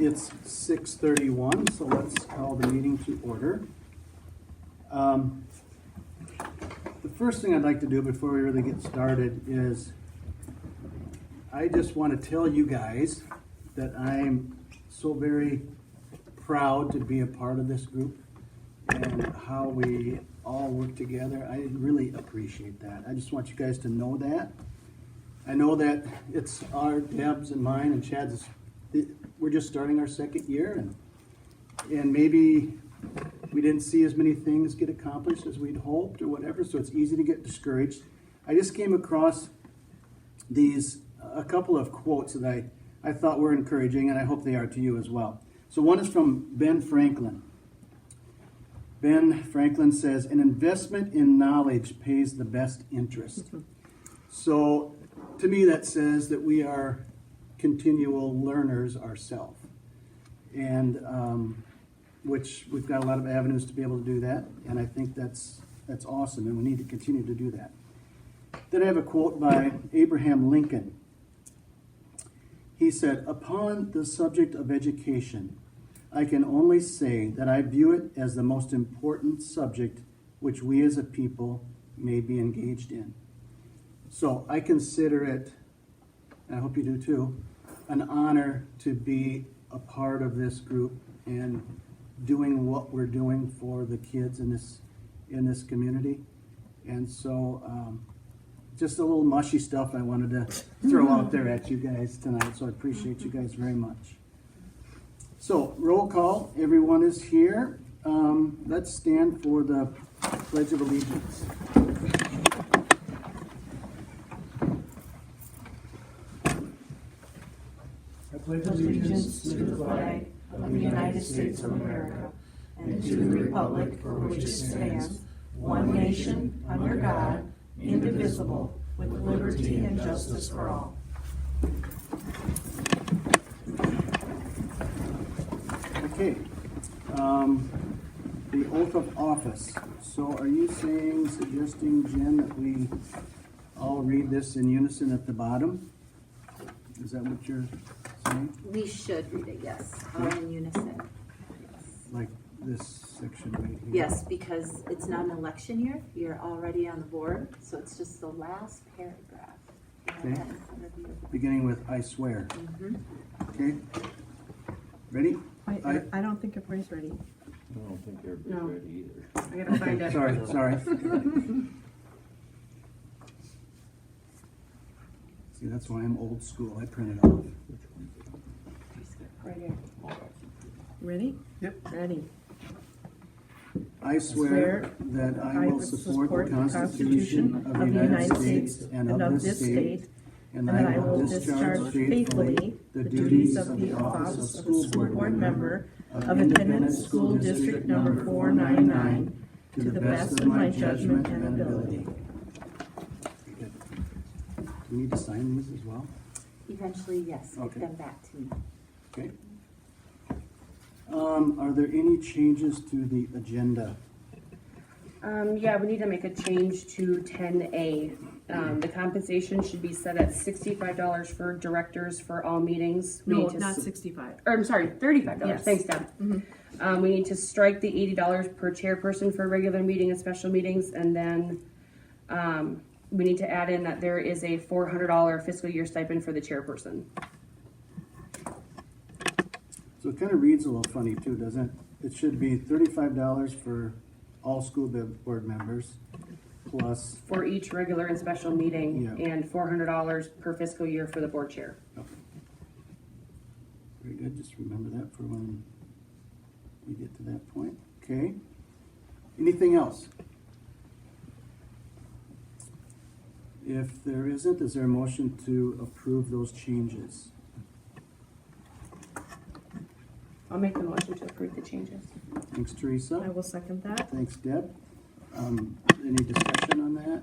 It's 6:31, so let's call the meeting to order. The first thing I'd like to do before we really get started is I just want to tell you guys that I'm so very proud to be a part of this group and how we all work together. I really appreciate that. I just want you guys to know that. I know that it's our, Deb's and mine and Chad's, we're just starting our second year, and maybe we didn't see as many things get accomplished as we'd hoped or whatever, so it's easy to get discouraged. I just came across a couple of quotes that I thought were encouraging, and I hope they are to you as well. So one is from Ben Franklin. Ben Franklin says, "An investment in knowledge pays the best interest." So to me that says that we are continual learners ourselves, and which we've got a lot of avenues to be able to do that, and I think that's awesome, and we need to continue to do that. Then I have a quote by Abraham Lincoln. He said, "Upon the subject of education, I can only say that I view it as the most important subject which we as a people may be engaged in." So I consider it, and I hope you do too, an honor to be a part of this group and doing what we're doing for the kids in this community. And so just a little mushy stuff I wanted to throw out there at you guys tonight, so I appreciate you guys very much. So roll call, everyone is here. Let's stand for the Pledge of Allegiance. I pledge allegiance to the flag of the United States of America and to the republic for which it stands, one nation, under God, indivisible, with liberty and justice for all. Okay. The oath of office. So are you suggesting, Jen, that we all read this in unison at the bottom? Is that what you're saying? We should read it, yes, all in unison. Yes. Like this section right here? Yes, because it's not an election year, you're already on the board, so it's just the last paragraph. You have Okay. that in front of you. Beginning with "I swear." Mhm. Okay? Ready? I don't think everybody's ready. I don't think they're No. ready either. I gotta find it. Sorry. See, that's why I'm old school. I print it off. Right here. Ready? Yep. Ready. I swear that I will support the Constitution of the United States and of this state, and that I will discharge faithfully the duties of the office of school board member of Independence School District Number 499 to the best of my judgment and ability. Good. Do we need to sign these as well? Eventually, yes, Okay. get them back to me. Okay. Are there any changes to the agenda? Yeah, we need to make a change to 10A. The compensation should be set at $65 for directors for all meetings. We No, need to not 65. Or I'm sorry, $35. Yes. Thanks, Deb. We need to strike the $80 per chairperson for regular meeting and special meetings, and then we need to add in that there is a $400 fiscal year stipend for the chairperson. So it kind of reads a little funny too, doesn't it? It should be $35 for all school board members, plus, For each regular and special meeting, Yeah. and $400 per fiscal year for the board chair. okay. Very good, just remember that for when we get to that point. Okay. Anything else? If there isn't, is there a motion to approve those changes? I'll make the motion to approve the changes. Thanks, Teresa. I will second that. Thanks, Deb. Any discussion on that?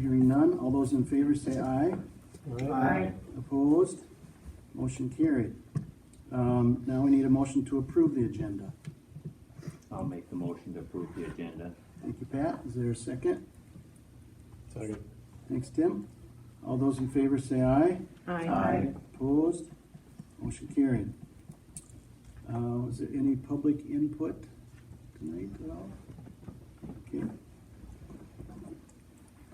Hearing none, all those in favor say aye. Aye. Opposed? Motion carried. Now we need a motion to approve the agenda. I'll make the motion to approve the agenda. Thank you, Pat. Is there a second? Second. Thanks, Tim. All those in favor say aye. Aye. Opposed? Motion carried. Was there any public input tonight at all? Okay.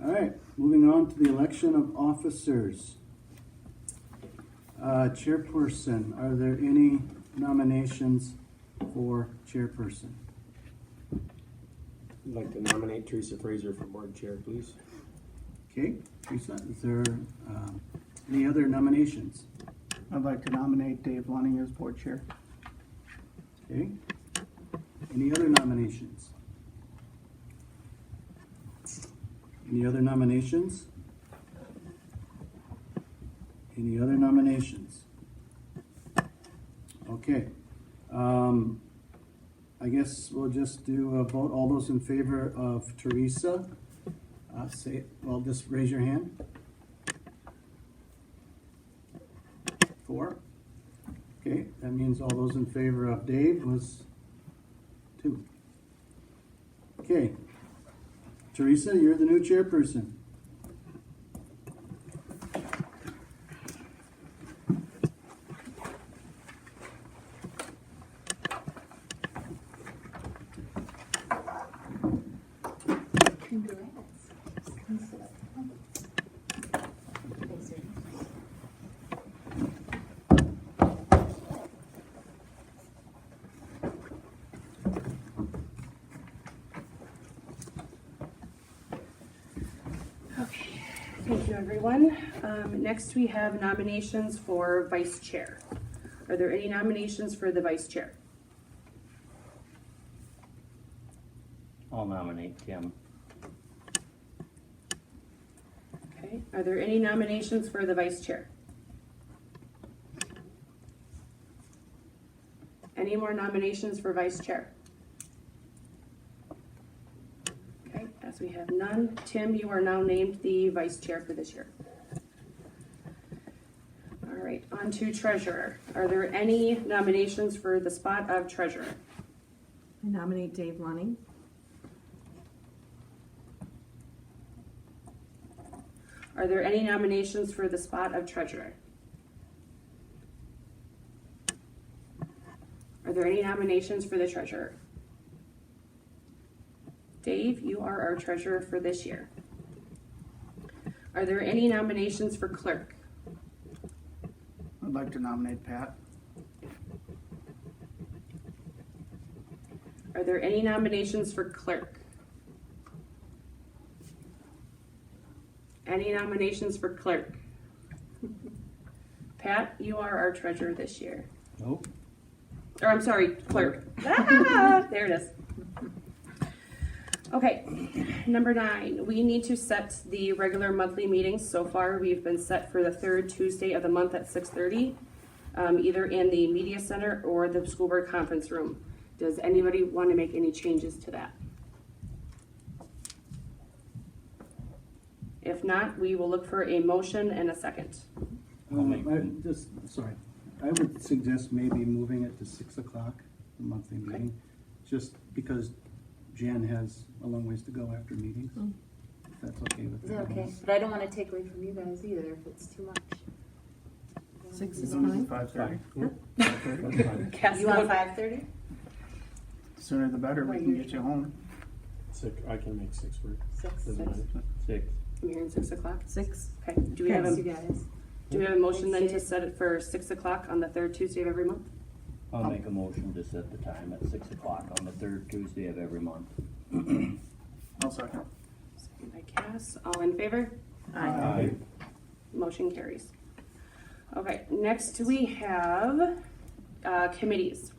All right, moving on to the election of officers. Chairperson, are there any nominations for chairperson? I'd like to nominate Teresa Fraser for board chair, please. Okay, Teresa, is there any other nominations? I'd like to nominate Dave Lunning as board chair. Okay, any other nominations? Any other nominations? Any other nominations? Okay, I guess we'll just do a vote. All those in favor of Teresa, just raise your hand. 4. Okay, that means all those in favor of Dave was 2. Okay, Teresa, you're the new chairperson. Congrats. Can you sit up? Raise your hand. Okay, thank you, everyone. Next, we have nominations for vice chair. Are there any nominations for the vice chair? I'll nominate Kim. Okay, are there any nominations for the vice chair? Any more nominations for vice chair? Okay, as we have none, Tim, you are now named the vice chair for this year. All right, on to treasurer. Are there any nominations for the spot of treasurer? I nominate Dave Lunning. Are there any nominations for the spot of treasurer? Are there any nominations for the treasurer? Dave, you are our treasurer for this year. Are there any nominations for clerk? I'd like to nominate Pat. Are there any nominations for clerk? Any nominations for clerk? Pat, you are our treasurer this year. Nope. Or I'm sorry, clerk. Ah, there it is. Okay, number 9, we need to set the regular monthly meetings. So far, we've been set for the 3rd Tuesday of the month at 6:30, either in the media center or the school board conference room. Does anybody want to make any changes to that? If not, we will look for a motion and a second. I would suggest maybe moving it to 6 o'clock, the monthly Okay. meeting, just because Jan has a long ways to go after meetings. If that's okay with Is that. that okay? But I don't wanna take away from you guys either if it's too much. 6 is As long as fine. it's 5:30. That's fine. Cass, You want 5:30? Sooner the better, we can get you home. I can make 6 work. 6. Doesn't matter. 6. I'm hearing 6 o'clock. 6. Okay, do we have Thanks, a, you guys. do we have a motion then to set it for 6 o'clock on the 3rd Tuesday of every month? I'll make a motion to set the time at 6 o'clock on the 3rd Tuesday of every month. I'll second. Second by Cass, all in favor? Aye. Motion carries. Okay, next we have committees.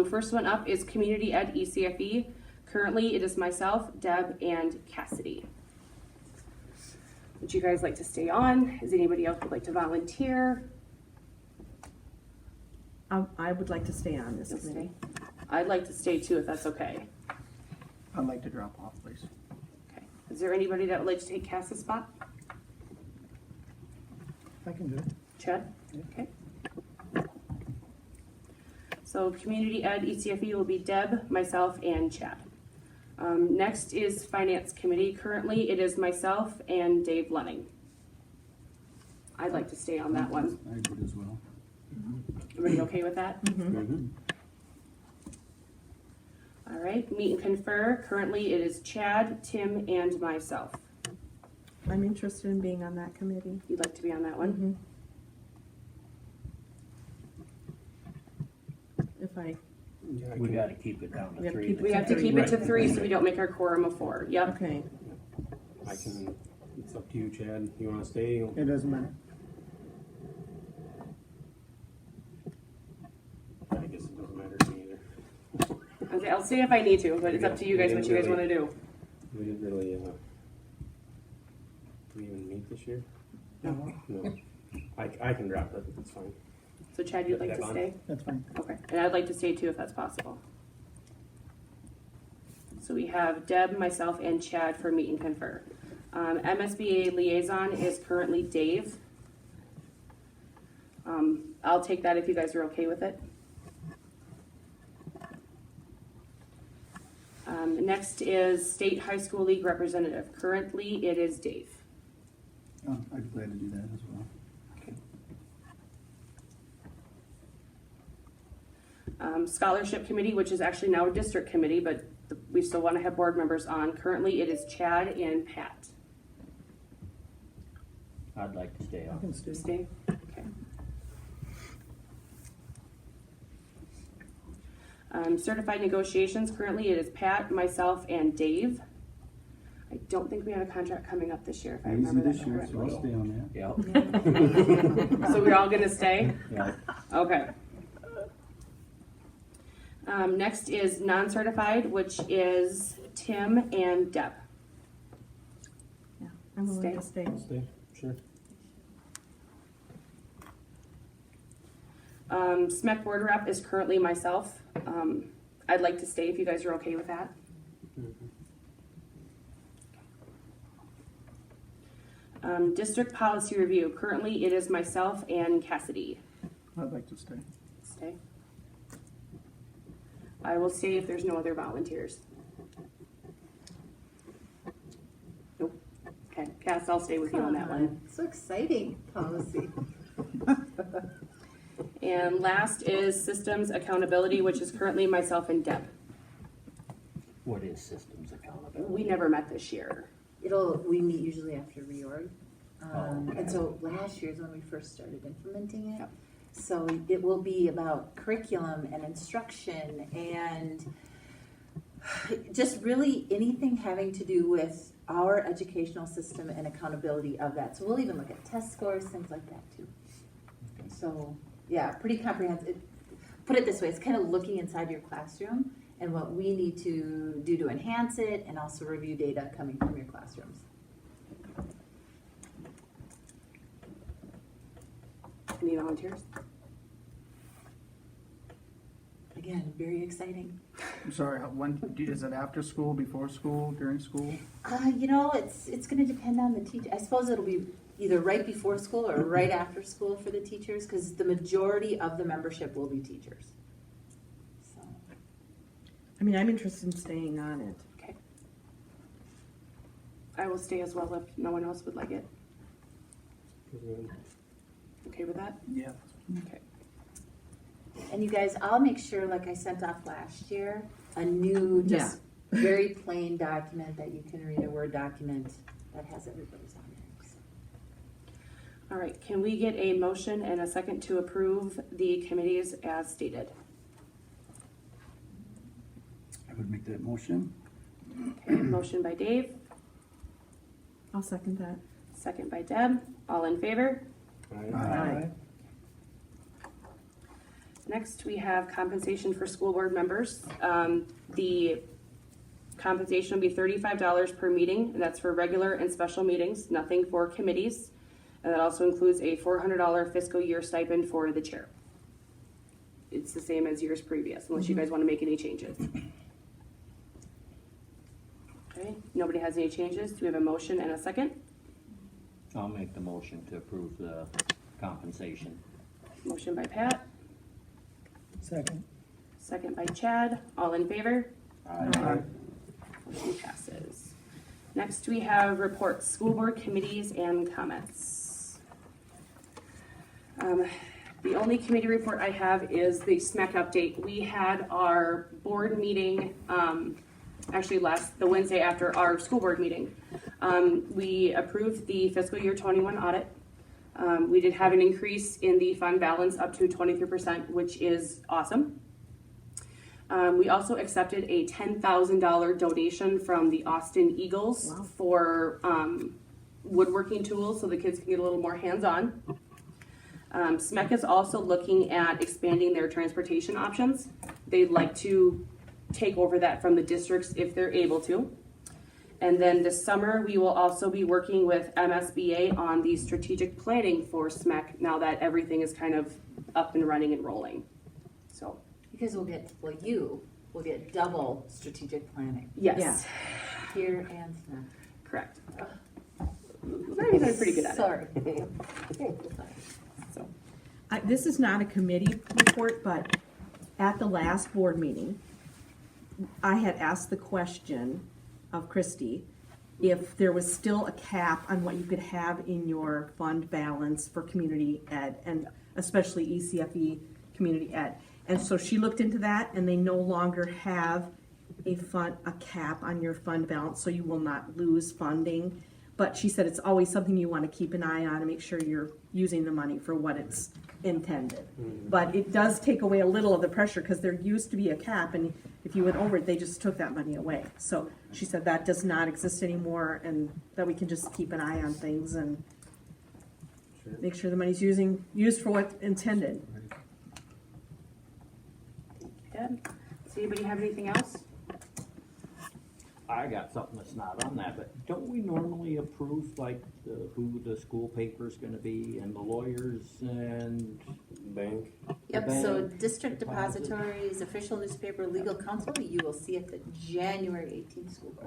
First one up is Community Ed ECFE. Currently, it is myself, Deb, and Cassidy. Would you guys like to stay on? Is anybody else would like to volunteer? I would like to stay on this You'll committee. stay? I'd like to stay too, if that's okay. I'd like to drop off, please. Okay. Is there anybody that would like to take Cass's spot? I can do it. Chad? Okay. So Community Ed ECFE will be Deb, myself, and Chad. Next is Finance Committee. Currently, it is myself and Dave Lunning. I'd like to stay on that one. I would as well. Everybody okay with that? Mhm. All right, meet and confer. Currently, it is Chad, Tim, and myself. I'm interested in being on that committee. You'd like to be on that one? If I, Yeah, I We can- gotta keep it down We to gotta 3. keep it We have to keep it to Right. 3 so we don't make our quorum of 4. Yep. okay. I can, it's up to you, Chad. You wanna stay? It doesn't matter. I guess it doesn't matter to me either. Okay, I'll see if I need to, but it's up to you guys what you guys want to do. We didn't really, did we even meet this year? No. No. I can drop it, it's fine. So Chad, you'd like Deb to on? stay? That's fine. Okay, and I'd like to stay too if that's possible. So we have Deb, myself, and Chad for meet and confer. MSBA liaison is currently Dave. I'll take that if you guys are okay with it. Next is State High School League representative. Currently, it is Dave. Oh, I'd be glad to do that as well. Scholarship committee, which is actually now a district committee, but we still want to have board members on. Currently, it is Chad and Pat. I'd like to stay I on. can stay. Stay? Okay. Certified negotiations, currently it is Pat, myself, and Dave. I don't think we have a contract coming up this year, if I Easy remember this that year, so I'll correctly. stay on Yep. So we're all gonna stay? Yeah. Okay. Next is non-certified, which is Tim and Deb. Yeah, I'm willing to stay. Stay, sure. SMEC board rep is currently myself. I'd like to stay if you guys are okay with that. District policy review, currently it is myself and Cassidy. I'd like to stay. Stay. I will stay if there's no other volunteers. Nope. Okay, Cass, I'll stay with you on that one. So exciting, policy. And last is systems accountability, which is currently myself and Deb. What is systems accountability? We never met this year. We meet usually after reorg. okay. And so last year is when we first started implementing it. Yep. So it will be about curriculum and instruction and just really anything having to do with our educational system and accountability of that. So we'll even look at test scores, things like that too. So, yeah, pretty comprehensive. Put it this way, it's kind of looking inside your classroom and what we need to do to enhance it and also review data coming from your classrooms. Any volunteers? Again, very exciting. I'm sorry, when, is it after school, before school, during school? It's going to depend on the teacher. I suppose it'll be either right before school or right after school for the teachers because the majority of the membership will be teachers. So, I mean, I'm interested in staying on it. Okay. I will stay as well if no one else would like it. Okay with that? Yeah. Okay. and you guys, I'll make sure, like I sent off last year, a new, just very plain document that you can read, a Word document that has everybody's on there. So. All right, can we get a motion and a second to approve the committees as stated? I would make that motion. Okay, motion by Dave, I'll second that. second by Deb. All in favor? Aye. Next, we have compensation for school board members. The compensation will be $35 per meeting, and that's for regular and special meetings, nothing for committees. And that also includes a $400 fiscal year stipend for the chair. It's the same as years previous, unless you guys want to make any changes. Okay, nobody has any changes. Do we have a motion and a second? I'll make the motion to approve the compensation. Motion by Pat, Second. second by Chad. All in favor? Aye. Motion passes. Next, we have reports, school board committees and comments. The only committee report I have is the SMEC update. We had our board meeting, actually the Wednesday after our school board meeting. We approved the fiscal year 21 audit. We did have an increase in the fund balance up to 23%, which is awesome. We also accepted a $10,000 donation from the Austin Eagles for woodworking tools so the kids can get a little more hands-on. SMEC is also looking at expanding their transportation options. They'd like to take over that from the districts if they're able to. And then this summer, we will also be working with MSBA on the strategic planning for SMEC now that everything is kind of up and running and rolling. So, You guys will get, you will get double strategic planning yes, here and now. correct. We've already been pretty good at it. Sorry. So, This is not a committee report, but at the last board meeting, I had asked the question of Christy if there was still a cap on what you could have in your fund balance for community ed, and especially ECFE community ed. And so she looked into that, and they no longer have a cap on your fund balance, so you will not lose funding. But she said it's always something you want to keep an eye on and make sure you're using the money for what it's intended. But it does take away a little of the pressure, because there used to be a cap, and if you went over it, they just took that money away. So she said that does not exist anymore, and that we can just keep an eye on things and make sure the money's used for what intended. Deb, does anybody have anything else? I got something that's not on that, but don't we normally approve like who the school paper's gonna be and the lawyers and? Bank. Yep, The so bank, district deposit. depositories, official newspaper, legal counsel, you will see at the January 18th school board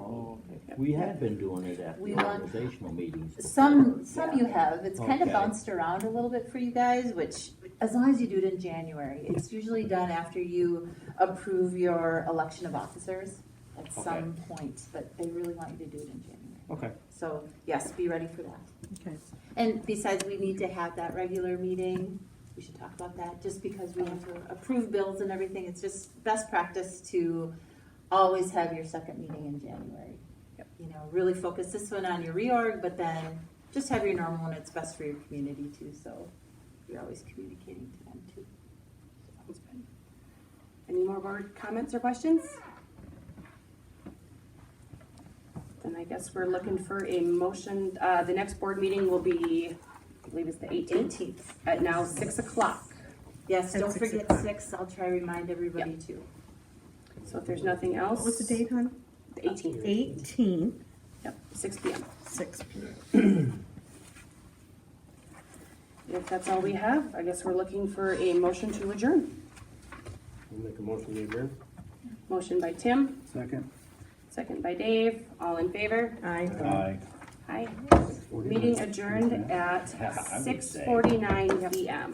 meeting. Oh, okay. We had been doing it at We the want- organizational meetings. before. Some Yeah. you have, it's kind of Okay. bounced around a little bit for you guys, which, as long as you do it in January, it's usually done after you approve your election of officers at some point, but they really want you to do it in January. Okay. So, yes, be ready for that. Okay. And besides, we need to have that regular meeting, we should talk about that, just because we have to approve bills and everything, it's just best practice to always have your second meeting in January. You know, really focus this one on your reorg, but then just have your normal one, it's best for your community too, so you're always communicating to them too. Sounds good. Any more board comments or questions? Then I guess we're looking for a motion. The next board meeting will be, I believe it's the 18th, at now 6 o'clock. Yes, At don't 6 forget o'clock. 6, I'll try to remind everybody too. So if there's nothing else. What was the date, hon? The 18th. 18, Yep, 6 p.m. 6 p.m. If that's all we have, I guess we're looking for a motion to adjourn. We'll make a motion to adjourn. Motion by Tim, Second. second by Dave. All in favor? Aye. Aye. Meeting adjourned at I would say. 6:49 p.m.